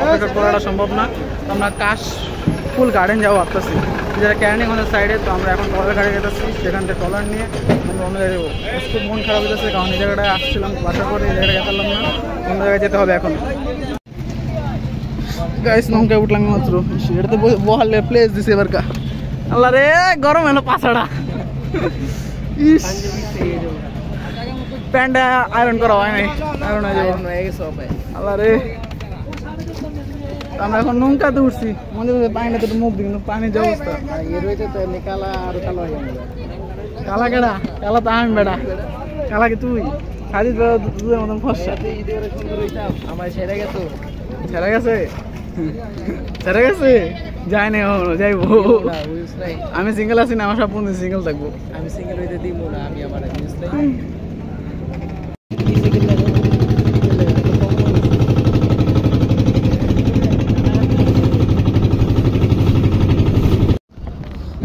অপেক্ষা করাটা সম্ভব না। আমরা কাশ ফুল গার্ডেন যাবো ভাবতেছি, যেটা ক্যানিংয়ের সাইডে। তো আমরা এখন ট্রলার গাড়ি যেতেছি, সেখান থেকে ট্রলার নিয়ে আমরা অন্য জায়গায় যাবো। খুব মন খারাপ হয়েছে, কারণ এই জায়গাটায় আসছিলাম বাসা করে, এই জায়গাটা যেতে পারলাম না, অন্য জায়গায় যেতে হবে এখন। গাইস নৌকায় উঠলাম মাত্র, এটাতে বহালে প্লেস দিছে এবার কা। আল্লাহ রে গরম এলো পাছাড়া, ইস প্যান্টটা আয়রন করা হয় নাই, আয়রন হয়ে গেছে আল্লাহ রে। আমরা এখন নৌকাতে উঠছি, মনে হচ্ছে পানিটা তো মুখ দিই, কিন্তু পানির যে অবস্থা কালা আর কালো হয়ে গেল। কালা কেডা? কালা তো আমি বেড়া, কালা কি তুই? সাজিদ বেড়া দুধের মতন ফসা। আমার ছেড়ে গেছে, ছেড়ে গেছে, ছেড়ে গেছে, যাই না যাইবো। আমি সিঙ্গেল আছি না, আমার সব বন্ধু সিঙ্গেল থাকবো। আমি সিঙ্গেল হইতে দিব না, আমি আমার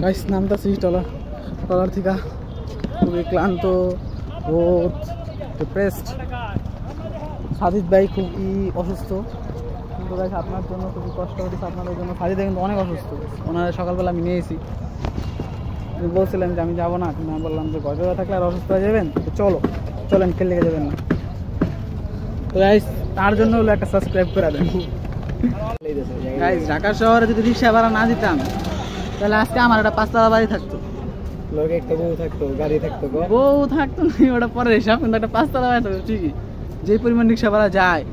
গাইস নামতাছি ট্রলার থেকে, খুবই ক্লান্ত, বহুত ডিপ্রেসড। সাজিদ ভাই খুবই অসুস্থ, কিন্তু গাইস আপনার জন্য খুবই কষ্ট হচ্ছে, আপনাদের জন্য। সাজিদ কিন্তু অনেক অসুস্থ, ওনারা সকালবেলা আমি নিয়েছি, বলছিলাম যে আমি যাবো না, কিন্তু আমি বললাম যে ঘরে থাকলে আর অসুস্থ হয়ে যাবেন, তো চলেন খেলে লেগে যাবেন না। তো গাইস তার জন্য হলো একটা সাবস্ক্রাইব করে দেন গাইস। ঢাকা শহরে যদি রিক্সা ভাড়া না দিতাম, তাহলে আজকে আমার একটা 5 তলা বাড়ি থাকতো, লোক একটা বউ থাকতো, গাড়ি থাকতো, বউ থাকতো না ওটা পরে হিসাব, কিন্তু একটা 5 তলা বাড়ি থাকতো ঠিকই, যে পরিমাণ রিক্সা ভাড়া যায়।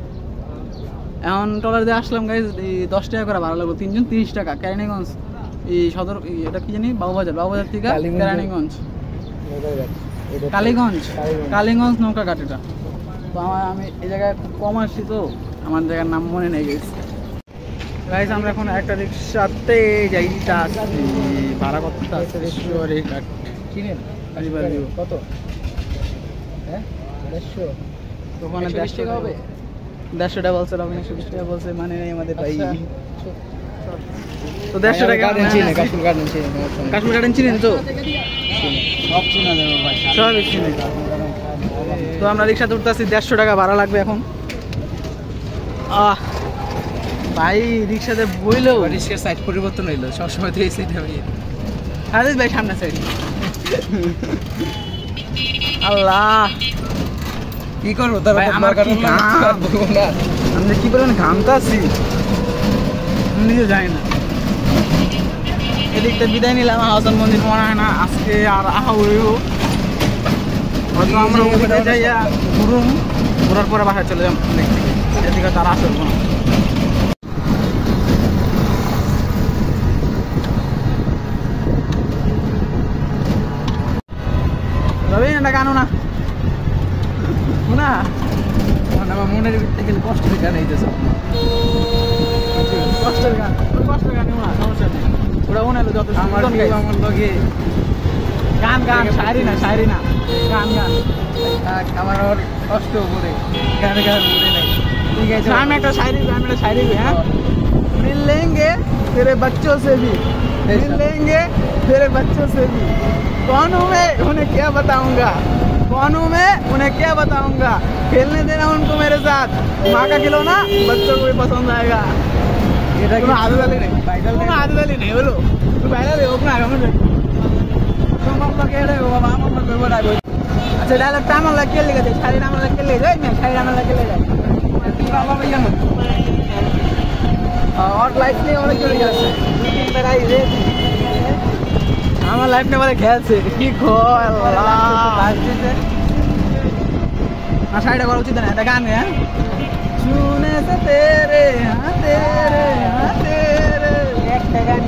এখন ট্রলার দিয়ে আসলাম গাইস, 10 টাকা করে ভাড়া লাগলো, 3 জন 30 টাকা। কেরানীগঞ্জ এই সদর, এটা কি জানি, বাবুবাজার থেকে কেরানীগঞ্জ, কালীগঞ্জ নৌকা ঘাট এটা। তো আমি এই জায়গায় খুব কম আসছি, তো আমার জায়গার নাম মনে নেই গেছে গাইস। আমরা এখন একটা রিক্সাতে যাইতা, ভাড়া কত আছে? চিনেন কত? হ্যাঁ 150, ওখানে 150 টাকা হবে, 150 টাকা বলছে, 120 টাকা বলছে, মানে নেই আমাদের ভাই। তো 150 টাকা কাশ্মীর গার্ডেন চিনেন তো? সব চিনা যাবে ভাই, সবই চিনে। তো আমরা রিক্সাতে উঠতেছি, 150 টাকা ভাড়া লাগবে এখন। ভাই রিক্সাতে বইলেও রিক্সার সাইড পরিবর্তন হইলো, সবসময় তো এই সাইডে হই। আরে ভাই সামনে সাইড, আল্লাহ কি করবো তার আমার আমি কি বলবেন, ঘামতাছি নিজে যাই না। এদিকটা বিদায় নিলাম, হাসান মন্দির মনে হয় না আজকে আর আহা হইব, হয়তো আমরা ওদিকে যাইয়া ঘুরার পরে বাসায় চলে যাবো, এদিকে তার আসল কোনো। রবি এটা গানো না আমার মনের ভিতরে গেলে কষ্টের গান হইতেছে, কষ্টের গান না, সমস্যা নেই, ওরা মনে হলো যত আমার লগে গান শায়রি না গান আমার কষ্ট পড়ে গানে মনে নাই। ঠিক আছে আমি একটা শায়রি হ্যাঁ, मिल लेंगे तेरे बच्चों से भी, कौन हूँ मैं उन्हें क्या बताऊंगा, खेलने देना उनको मेरे साथ, माँ का खिलौना बच्चों को भी पसंद आएगा। आदत वाली नहीं बोलो, तू पहले अच्छा डायलॉग टाइम लगे ले गए, शायरी नाम लगे ले जाए, मैं शायरी नाम लगे ले जाए और लाइफ नहीं होने चले जाते আমার লাইফ নিয়ে বলে খেলছে কি শাড়িটা করা উচিত না, এটা গান হ্যাঁ শুনে তেরে একটা গান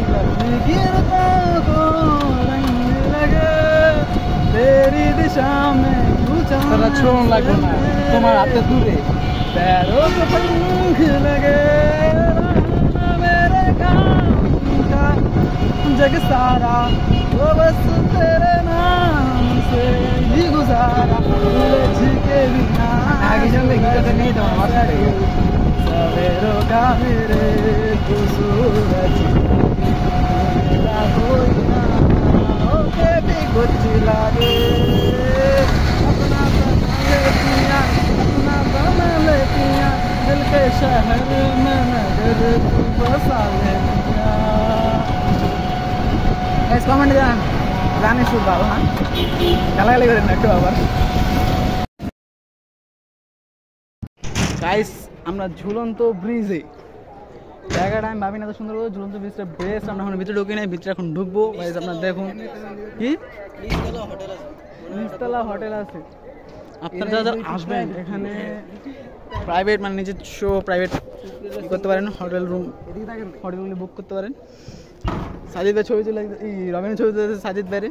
तेरी दिशा में छोड़ लगो ना तुम्हारे हाथ दूरे पैरों को पंख लगे मेरे काम का जग सारा वो बस तेरे नाम से ही गुजारा उलझ के बिना आगे चल गीता तो नहीं तो सवेरों का मेरे को सूरज मेरा कोई ना होके भी कुछ लागे अपना बना ले पिया दिल के शहर में नगर तू बसा ले गाइस কমেন্ট জানান গানে সুর ভালো না গালাগালি করেন না একটু আবার গাইস আমরা ঝুলন্ত ব্রিজে জায়গাটা আমি ভাবি না তো সুন্দর করে ঝুলন্ত ব্রিজটা বেস্ট আমরা এখন ভিতরে ঢুকি নাই ভিতরে এখন ঢুকবো গাইস আপনারা দেখুন কি নিচতলা হোটেল আছে আপনারা যারা আসবেন এখানে প্রাইভেট মানে নিজস্ব প্রাইভেট করতে পারেন হোটেলগুলি বুক করতে পারেন সাজিদ ভাই ছবি তুলে এই রবিনের ছবি তুলে সাজিদ ভাইরে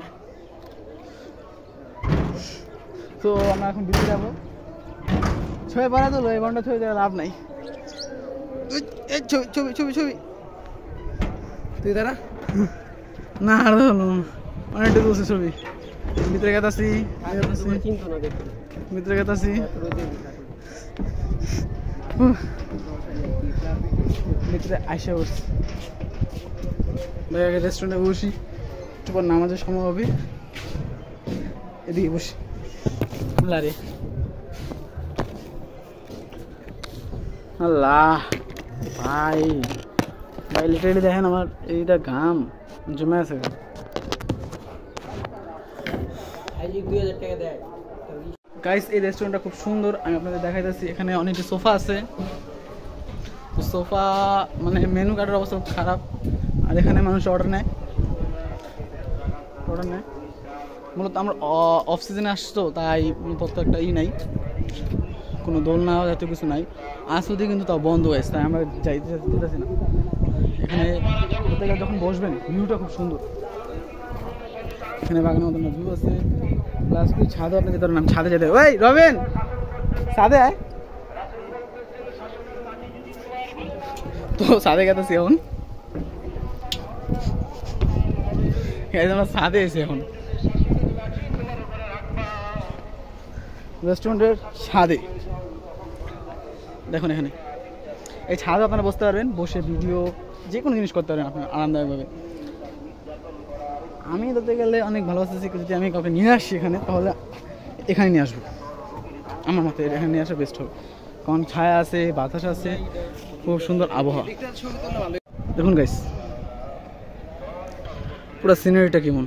তো আমরা এখন ভিতরে যাবো ছবি পড়া তো এই ঘন্টা ছবি দেওয়া লাভ নাই ছবি ছবি ছবি ছবি তুই দাঁড়া না আর হলো অনেকটা বলছি ছবি ভিতরে গেতাছি ভিতরে গেতাছি ভিতরে আইসা বসছি আগে রেস্টুরেন্টে বসি একটু পর নামাজের সময় হবে এদিকে বসি লারে আল্লাহ ভাই ভাই লিটারেলি দেখেন আমার এইটা ঘাম জমে আছে গাইস এই রেস্টুরেন্টটা খুব সুন্দর আমি আপনাদের দেখাইতেছি এখানে অনেকটি সোফা আছে সোফা মানে মেনু কার্ডের অবস্থা খুব খারাপ আর এখানে মানুষ অর্ডার নেয় মূলত আমরা অফ সিজনে আসতো তাই মূলত একটা নাই কোনো দোলনা জাতীয় কিছু নাই আসতে কিন্তু তাও বন্ধ হয়েছে তাই আমরা যেতেছি না এখানে যখন বসবেন ভিউটা খুব সুন্দর এখানে বাগানের মতন ভিউ আছে প্লাস কি ছাদও আপনি যেতে নাম ছাদে যেতে ওই রবেন ছাদে আয় তো ছাদে গেতেছি এখন আমরা ছাদে এসে এখন রেস্টুরেন্টের ছাদে দেখুন এখানে এই ছাদে আপনারা বসতে পারবেন বসে ভিডিও যে কোনো জিনিস করতে পারবেন আপনার আরামদায়কভাবে আমি ধরতে গেলে অনেক ভালোবাসতেছি যদি আমি কাউকে নিয়ে আসি এখানে তাহলে এখানে নিয়ে আসবো আমার মতে এখানে নিয়ে আসা বেস্ট হবে কারণ ছায়া আছে বাতাস আছে খুব সুন্দর আবহাওয়া দেখুন গাইস পুরো সিনারিটা কেমন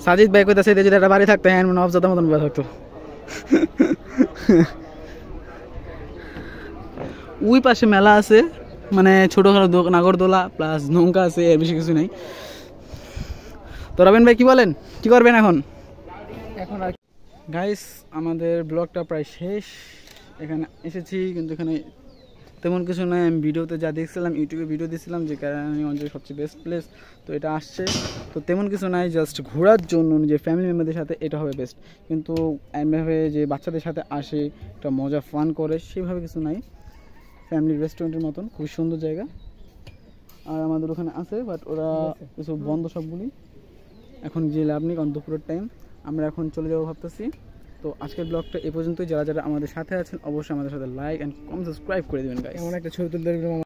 সাজিদ ভাই কোথায় যদি একটা বাড়ি থাকতো হ্যাঁ মানে অবজাদার মতন বাড়ি থাকতো ওই পাশে মেলা আছে মানে ছোটোখাটো নাগরদোলা প্লাস নৌকা আছে এর বেশি কিছু নেই তো রবিন ভাই কি বলেন কি করবেন এখন আর গাইস আমাদের ব্লগটা প্রায় শেষ এখানে এসেছি কিন্তু এখানে তেমন কিছু নয় আমি ভিডিওতে যা দেখছিলাম ইউটিউবে ভিডিও দিয়েছিলাম যে কেরানীগঞ্জের সবচেয়ে বেস্ট প্লেস তো এটা আসছে তো তেমন কিছু নাই জাস্ট ঘোরার জন্য নিজের ফ্যামিলি মেম্বারদের সাথে এটা হবে বেস্ট কিন্তু এমভাবে যে বাচ্চাদের সাথে আসে একটা মজা ফান করে সেভাবে কিছু নাই ফ্যামিলি রেস্টুরেন্টের মতন খুব সুন্দর জায়গা আর আমাদের ওখানে আছে বাট ওরা কিছু বন্ধ সবগুলি এখন যে লাভ নেই কারণ দুপুরের টাইম আমরা এখন চলে যাবো ভাবতেছি তো আজকের ব্লগটা এ পর্যন্তই যারা যারা আমাদের সাথে আছেন অবশ্যই আমাদের সাথে লাইক এন্ড কমেন্ট সাবস্ক্রাইব করে দেবেন গাইস এমন একটা ছবি তুলতে